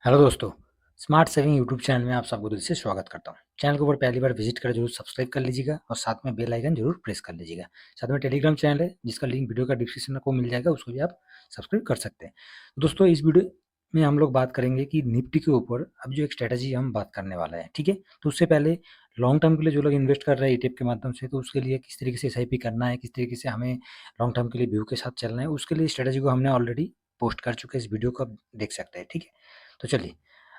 Hello दोस्तों, smart saving YouTube channel में आप सबको दिल से स्वागत करता हूँ। चैनल के ऊपर पहली बार विजिट कर जरूर सब्सक्राइब कर लीजिएगा और साथ में बेल आइकन जरूर प्रेस कर लीजिएगा। साथ में टेलीग्राम चैनल है जिसका लिंक वीडियो का डिस्क्रिप्शन में आपको मिल जाएगा, उसको भी आप सब्सक्राइब कर सकते हैं। तो दोस्तों, इस वीडियो में हम लोग बात करेंगे कि निफ्टी के ऊपर अब जो एक स्ट्रेटजी हम बात करने वाला है, ठीक है। तो उससे पहले लॉन्ग टर्म के लिए जो लोग इन्वेस्ट कर रहे हैं ईटीएफ के माध्यम से, तो उसके लिए किस तरीके से एसआईपी करना है, किस तरीके से हमें लॉन्ग टर्म के लिए व्यू के साथ चलना है, उसके लिए स्ट्रेटजी को हमने ऑलरेडी पोस्ट कर चुके हैं। इस वीडियो को आप देख सकते हैं, ठीक है। तो चलिए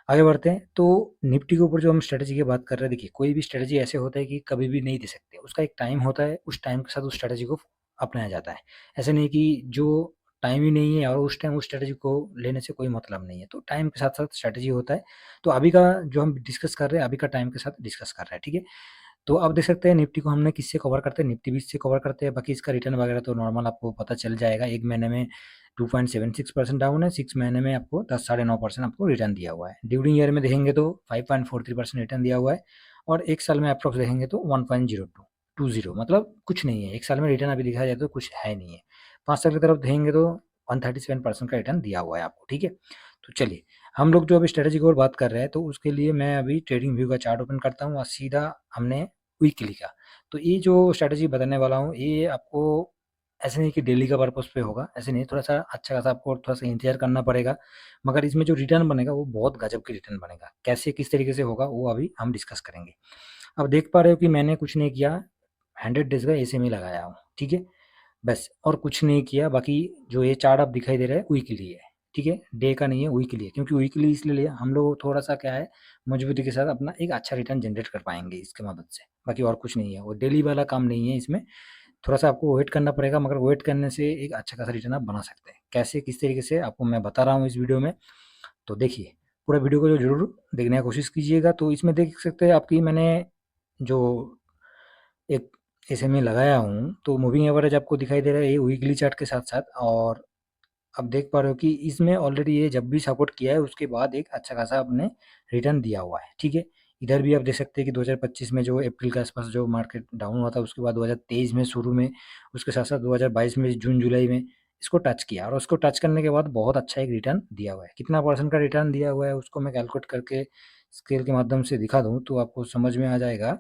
आगे बढ़ते हैं। तो निफ्टी के ऊपर जो हम स्ट्रेटजी की बात कर रहे हैं, देखिए कोई भी स्ट्रेटजी ऐसे होता है कि कभी भी नहीं दे सकते, उसका एक टाइम होता है, उस टाइम के साथ उस स्ट्रेटजी को अपनाया जाता है। ऐसे नहीं कि जो टाइम ही नहीं है और उस टाइम उस स्ट्रेटजी को लेने से कोई मतलब नहीं है, तो टाइम के साथ साथ स्ट्रेटजी होता है। तो अभी का जो हम डिस्कस कर रहे हैं, अभी का टाइम के साथ डिस्कस कर रहे हैं, ठीक है। तो आप देख सकते हैं निफ्टी को हमने किससे कवर करते हैं, निफ्टी 20 से कवर करते हैं। बाकी इसका रिटर्न वगैरह तो नॉर्मल आपको पता चल जाएगा। एक महीने में 2.76% डाउन है, 6 महीने में आपको 10 साढ़े 9% आपको रिटर्न दिया हुआ है। ड्यूरिंग ईयर में देखेंगे तो 5.43% रिटर्न दिया हुआ है और एक साल में अप्रॉक्स देखेंगे तो 1.0220, मतलब कुछ नहीं है। एक साल में रिटर्न अभी दिखा जाए तो कुछ है नहीं है। 5 साल की तरफ देखेंगे तो 137% का रिटर्न दिया हुआ है आपको, ठीक है। तो चलिए हम लोग जो अभी स्ट्रेटेजी की ओर बात कर रहे हैं, तो उसके लिए मैं अभी ट्रेडिंग व्यू का चार्ट ओपन करता हूँ और सीधा हमने वीकली का। तो ये जो स्ट्रैटेजी बताने वाला हूँ, ये आपको ऐसे नहीं कि डेली का पर्पस पे होगा, ऐसे नहीं, थोड़ा सा अच्छा खासा आपको थोड़ा सा इंतजार करना पड़ेगा। मगर इसमें जो रिटर्न बनेगा वो बहुत गजब की रिटर्न बनेगा। कैसे किस तरीके से होगा वो अभी हम डिस्कस करेंगे। अब देख पा रहे हो कि मैंने कुछ नहीं किया, 100 डेज का एसएमई लगाया हूँ, ठीक है। बस और कुछ नहीं किया। बाकी जो ये चार्ट आप दिखाई दे रहा है वीकली है, ठीक है, डे का नहीं है, वीकली है। क्योंकि वीकली इसलिए लिया हम लोग, थोड़ा सा क्या है, मजबूती के साथ अपना एक अच्छा रिटर्न जनरेट कर पाएंगे इसके मदद से। बाकी और कुछ नहीं है, वो डेली वाला काम नहीं है इसमें। थोड़ा सा आपको वेट करना पड़ेगा, मगर वेट करने से एक अच्छा खासा रिटर्न आप बना सकते हैं। कैसे किस तरीके से आपको मैं बता रहा हूँ इस वीडियो में। तो देखिए पूरा वीडियो को जो जरूर देखने की कोशिश कीजिएगा। तो इसमें देख सकते हैं आपकी मैंने जो एक एसएमए लगाया हूँ, तो मूविंग एवरेज आपको दिखाई दे रहा है ये वीकली चार्ट के साथ साथ। और अब देख पा रहे हो कि इसमें ऑलरेडी ये जब भी सपोर्ट किया है उसके बाद एक अच्छा खासा आपने रिटर्न दिया हुआ है, ठीक है। इधर भी आप देख सकते हैं कि 2025 में जो अप्रैल के आसपास जो मार्केट डाउन हुआ था, उसके बाद 2023 में शुरू में, उसके साथ साथ 2022 में जून जुलाई में इसको टच किया और उसको टच करने के बाद बहुत अच्छा एक रिटर्न दिया हुआ है। कितना परसेंट का रिटर्न दिया हुआ है उसको मैं कैलकुलेट करके स्केल के माध्यम से दिखा दूँ तो आपको समझ में आ जाएगा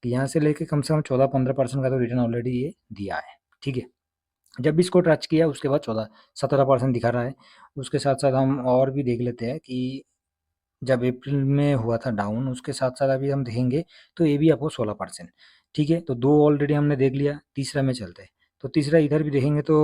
कि यहाँ से लेके कम से कम 14-15% का तो रिटर्न ऑलरेडी ये दिया है, ठीक है। जब भी इसको टच किया उसके बाद 14-17% दिखा रहा है। उसके साथ साथ हम और भी देख लेते हैं कि जब अप्रैल में हुआ था डाउन, उसके साथ साथ अभी हम देखेंगे तो ये भी आपको 16%, ठीक है। तो दो ऑलरेडी हमने देख लिया, तीसरा में चलते हैं। तो तीसरा इधर भी देखेंगे तो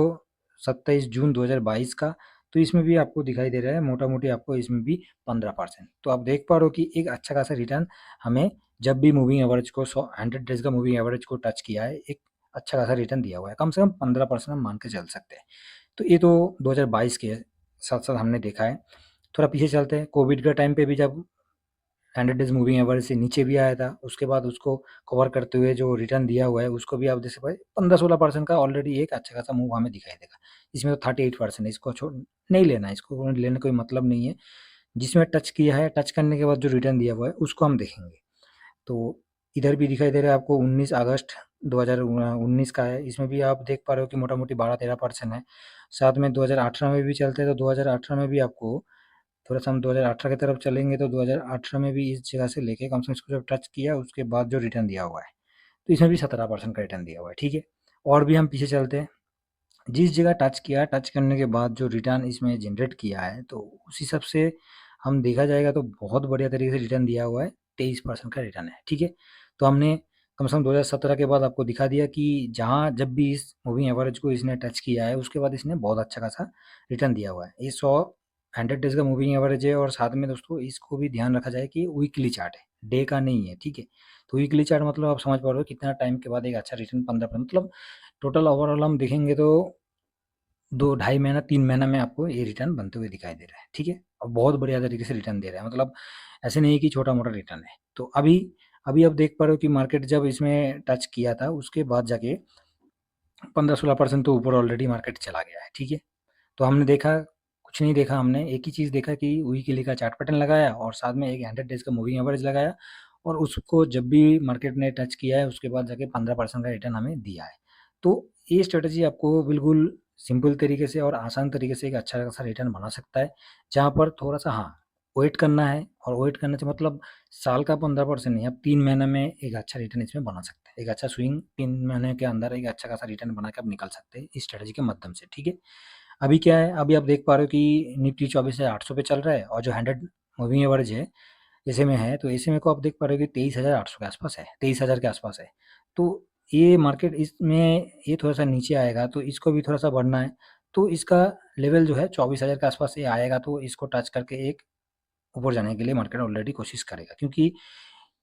27 जून 2022 का, तो इसमें भी आपको दिखाई दे रहा है मोटा मोटी आपको इसमें भी 15%। तो आप देख पा रहे हो कि एक अच्छा खासा रिटर्न हमें जब भी मूविंग एवरेज को 100 डेज का मूविंग एवरेज को टच किया है, एक अच्छा खासा रिटर्न दिया हुआ है। कम से कम 15% हम मान के चल सकते हैं। तो ये तो 2022 के साथ साथ हमने देखा है। थोड़ा पीछे चलते हैं, कोविड के टाइम पे भी जब 100 डेज मूविंग एवरेज से नीचे भी आया था, उसके बाद उसको कवर करते हुए जो रिटर्न दिया हुआ है उसको भी आप देख सकते 15-16% का ऑलरेडी एक अच्छा खासा मूव हमें दिखाई देगा। इसमें तो 38% है, इसको छोड़ नहीं लेना है, इसको लेने का कोई मतलब नहीं है। जिसमें टच किया है, टच करने के बाद जो रिटर्न दिया हुआ है उसको हम देखेंगे। तो इधर भी दिखाई दे रहा है आपको 19 अगस्त 2019 का है। इसमें भी आप देख पा रहे हो कि मोटा मोटी 12-13% है। साथ में 2018 में भी चलते हैं तो 2018 में भी आपको, थोड़ा सा हम 2018 की तरफ चलेंगे तो 2018 में भी इस जगह से लेके कम से कम इसको जब टच किया उसके बाद जो रिटर्न दिया हुआ है, तो इसमें भी 17% का रिटर्न दिया हुआ है, ठीक है। और भी हम पीछे चलते हैं, जिस जगह टच किया, टच करने के बाद जो रिटर्न इसमें जनरेट किया है, तो उस हिसाब से हम देखा जाएगा तो बहुत बढ़िया तरीके से रिटर्न दिया हुआ है। 23% का रिटर्न है, ठीक है। तो हमने कम से कम 2017 के बाद आपको दिखा दिया कि जहाँ जब भी इस मूविंग एवरेज को इसने टच किया है उसके बाद इसने बहुत अच्छा खासा रिटर्न दिया हुआ है। ये 100 डेज का मूविंग एवरेज है और साथ में दोस्तों इसको भी ध्यान रखा जाए कि वीकली चार्ट है, डे का नहीं है, ठीक है। तो वीकली चार्ट मतलब आप समझ पा रहे हो कितना टाइम के बाद एक अच्छा रिटर्न 15%, मतलब टोटल ओवरऑल हम देखेंगे तो 2 ढाई महीना 3 महीना में आपको ये रिटर्न बनते हुए दिखाई दे रहा है, ठीक है। और बहुत बढ़िया तरीके से रिटर्न दे रहा है, मतलब ऐसे नहीं कि छोटा-मोटा रिटर्न है। तो अभी अभी आप देख पा रहे हो कि मार्केट जब इसमें टच किया था उसके बाद जाके 15-16% तो ऊपर ऑलरेडी मार्केट चला गया है, ठीक है। तो हमने देखा, कुछ नहीं देखा हमने, एक ही चीज़ देखा कि वीकली का चार्ट पैटर्न लगाया और साथ में एक 100 डेज़ का मूविंग एवरेज लगाया और उसको जब भी मार्केट ने टच किया है उसके बाद जाके 15% का रिटर्न हमें दिया है। तो ये स्ट्रैटेजी आपको बिल्कुल सिंपल तरीके से और आसान तरीके से एक अच्छा खासा रिटर्न बना सकता है, जहाँ पर थोड़ा-सा हाँ, वेट करना है, और वेट करने से मतलब साल का 15% नहीं, आप 3 महीने में एक अच्छा रिटर्न इसमें बना सकते हैं। एक अच्छा स्विंग 3 महीने के अंदर एक अच्छा खासा रिटर्न बना के आप निकल सकते हैं इस स्ट्रैटेजी के माध्यम से, ठीक है। अभी क्या है, अभी आप देख पा रहे हो कि निफ्टी 24,800 पे चल रहा है, और जो 100 मूविंग एवरेज है ऐसे में है, तो ऐसे में को आप देख पा रहे हो कि 23,800 के आसपास है, 23,000 के आसपास है। तो ये मार्केट इसमें ये थोड़ा सा नीचे आएगा, तो इसको भी थोड़ा सा बढ़ना है, तो इसका लेवल जो है 24,000 के आसपास ये आएगा, तो इसको टच करके एक ऊपर जाने के लिए मार्केट ऑलरेडी कोशिश करेगा, क्योंकि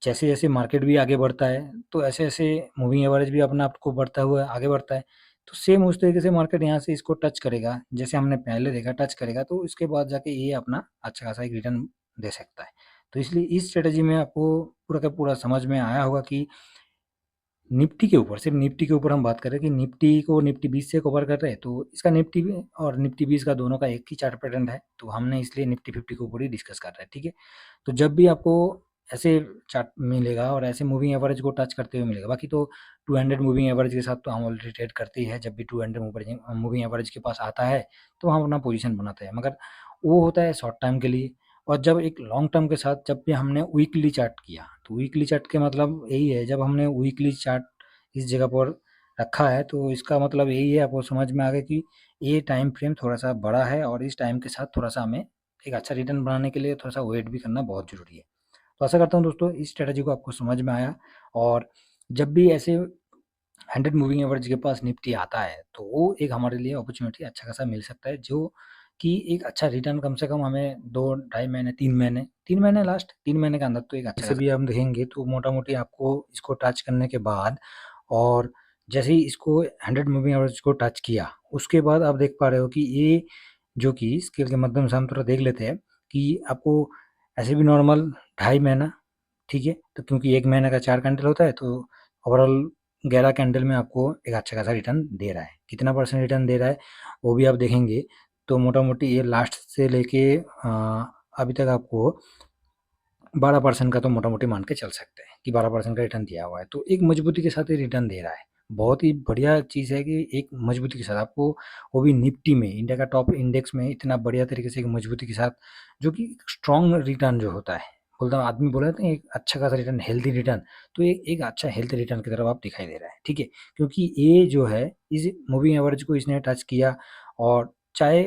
जैसे-जैसे मार्केट भी आगे बढ़ता है, तो ऐसे-ऐसे मूविंग एवरेज भी अपना आपको बढ़ता हुआ आगे बढ़ता है। तो सेम उस तरीके से मार्केट यहाँ से इसको टच करेगा, जैसे हमने पहले देखा टच करेगा, तो इसके बाद जाके ये अपना अच्छा खासा एक रिटर्न दे सकता है। तो इसलिए इस स्ट्रैटेजी में आपको पूरा का पूरा समझ में आया होगा कि निफ्टी के ऊपर, सिर्फ निफ्टी के ऊपर हम बात कर रहे हैं कि निफ्टी को निफ्टी 20 से कवर कर रहे हैं, तो इसका निफ्टी भी और निफ्टी 20 का दोनों का एक ही चार्ट पैटर्न है, तो हमने इसलिए निफ्टी 50 के ऊपर ही डिस्कस कर रहे हैं, ठीक है। तो जब भी आपको ऐसे चार्ट मिलेगा और ऐसे मूविंग एवरेज को टच करते हुए मिलेगा, बाकी तो 200 मूविंग एवरेज के साथ तो हम ऑलरेडी ट्रेड करते ही है, जब भी 200 मूविंग एवरेज के पास आता है तो हम अपना पोजीशन बनाते हैं, मगर वो होता है शॉर्ट टाइम के लिए। और जब एक लॉन्ग टर्म के साथ जब भी हमने वीकली चार्ट किया, तो वीकली चार्ट के मतलब यही है, जब हमने वीकली चार्ट इस जगह पर रखा है, तो इसका मतलब यही है, आपको समझ में आ गया कि ये टाइम फ्रेम थोड़ा-सा बड़ा है, और इस टाइम के साथ थोड़ा-सा हमें एक अच्छा रिटर्न बनाने के लिए थोड़ा-सा वेट भी करना बहुत ज़रूरी है। तो आशा करता हूँ दोस्तों इस स्ट्रैटेजी को आपको समझ में आया, और जब भी ऐसे 100 मूविंग एवरेज के पास निफ्टी आता है, तो वो एक हमारे लिए अपॉर्च्युनिटी अच्छा खासा मिल सकता है, जो कि एक अच्छा रिटर्न कम से कम हमें 2 ढाई महीने, 3 महीने लास्ट 3 महीने के अंदर तो एक अच्छा खासा, भी हम देखेंगे तो मोटा-मोटी आपको इसको टच करने के बाद, और जैसे ही इसको 100 मूविंग एवरेज को टच किया, उसके बाद आप देख पा रहे हो कि ये जो कि स्केल के माध्यम से हम थोड़ा देख लेते हैं कि आपको ऐसे भी नॉर्मल ढाई महीना, ठीक है? तो क्योंकि 1 महीने का 4 कैंडल होता है, तो ओवरऑल 11 कैंडल में आपको एक अच्छा खासा रिटर्न दे रहा है। कितना परसेंट रिटर्न दे रहा है, वो भी आप देखेंगे, तो मोटा-मोटी ये लास्ट से लेके अभी तक आपको 12% का तो मोटा-मोटी मान के चल सकते हैं कि 12% का रिटर्न दिया हुआ है। तो एक मजबूती के साथ ये रिटर्न दे रहा है। बहुत ही बढ़िया चीज़ है कि एक मजबूती के साथ आपको, वो भी निफ्टी में, इंडिया का टॉप इंडेक्स में इतना बढ़िया तरीके से एक मजबूती के साथ, जो कि स्ट्रॉन्ग रिटर्न जो होता है, बोलता हूँ आदमी बोला था एक अच्छा खासा रिटर्न, हेल्दी रिटर्न, तो ये एक अच्छा हेल्दी रिटर्न की तरफ आप दिखाई दे रहा है, ठीक है? क्योंकि ये जो है इस मूविंग एवरेज को इसने टच किया, और चाहे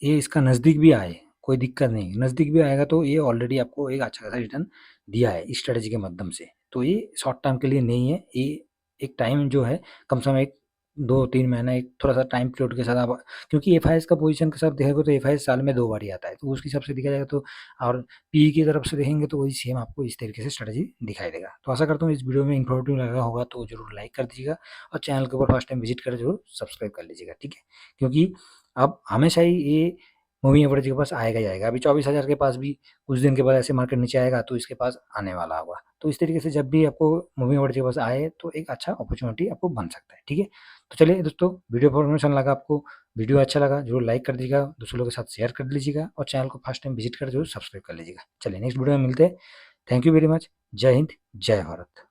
ये इसका नज़दीक भी आए, कोई दिक्कत नहीं, नज़दीक भी आएगा तो ये ऑलरेडी आपको एक अच्छा खासा रिटर्न दिया है इस स्ट्रैटेजी के माध्यम से। तो ये शॉर्ट टर्म के लिए नहीं है, ये एक टाइम जो है कम से कम एक 2-3 महीना, एक थोड़ा-सा टाइम पीरियड के साथ आप, क्योंकि एफआईएस का पोज़ीशन के साथ देखोगे तो एफआईएस साल में 2 बार ही आता है, तो उस हिसाब से देखा जाएगा तो, और पीई की तरफ से देखेंगे तो वही सेम आपको इस तरीके से स्ट्रैटेजी दिखाई देगा। तो आशा करता हूँ इस वीडियो में इन्फॉर्मेटिव लगा होगा, तो ज़रूर लाइक कर दीजिएगा, और चैनल के ऊपर फर्स्ट टाइम विज़िट करें ज़रूर सब्सक्राइब कर लीजिएगा, ठीक है? क्योंकि अब हमेशा ही ये मूविंग एवरेज के पास आएगा ही आएगा। अभी 24,000 के पास भी कुछ दिन के बाद ऐसे मार्केट नीचे आएगा, तो इसके पास आने वाला होगा। तो इस तरीके से जब भी आपको मूविंग एवरेज के पास आए, तो एक अच्छा अपॉर्च्युनिटी आपको बन सकता है, ठीक है? तो चलिए दोस्तों, वीडियो इन्फॉर्मेशन लगा आपको, वीडियो अच्छा लगा ज़रूर लाइक कर दीजिएगा, दूसरों लोगों के साथ शेयर कर लीजिएगा, और चैनल को फर्स्ट टाइम विज़िट कर ज़रूर सब्सक्राइब कर लीजिएगा। चलिए नेक्स्ट वीडियो में मिलते हैं। Thank you very much. जय हिंद, जय भारत।